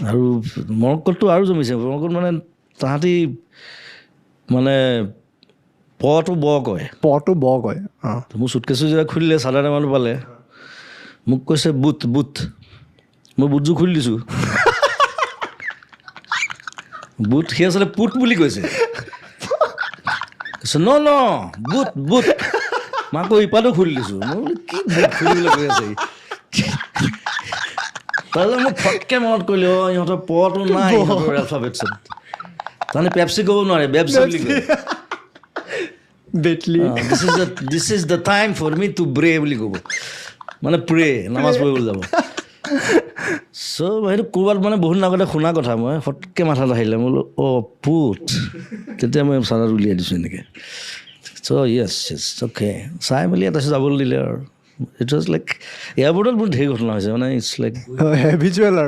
আৰু মৰক্কোততো আৰু জমিছে মৰক্কোত মানে তাহাঁতি মানে পটো ব কয় মোৰ চুটকেছো যেতিয়া খুলিলে চাদা টেমাটো পালে মোক কৈছে বুট মই বুটযোৰ খুলি দিছোঁ বুট সি আচলতে পুট বুলি কৈছে ন বুট মই আকৌ ইপাতো খুলি দিছোঁ মই বোলো কি বুট খুলিবলৈ কৈ আছে তাৰপিছত মোক ফটকৈ মনত কৰিলে ইহঁতৰ পটো নাই ইহঁতৰ এলফাবেটছত তাৰমানে পেপচি ক'ব নোৱাৰে বেপচি বুলি কয় this is the time for me to break বুলি ক'ব মানে প্ৰে নামাজ পঢ়িবলৈ যাব চ' সেইটো ক'ৰবাত মানে বহুত দিন আগতে শুনা কথা মই ফটকৈ মাথাত আহিলে মই বোলো পুট তেতিয়া মই চাদাত উলিয়াই দিছোঁ এনেকৈ চ' য়েছ অ'কে চাই মেলি তাৰপিছত যাবলৈ দিলে আৰু ইট ৱাজ লাইক এয়াৰপৰ্টত বহুত ধেৰ ঘটনা হৈছে মানে ইটছ লাইক হেভিজুৱেল আৰু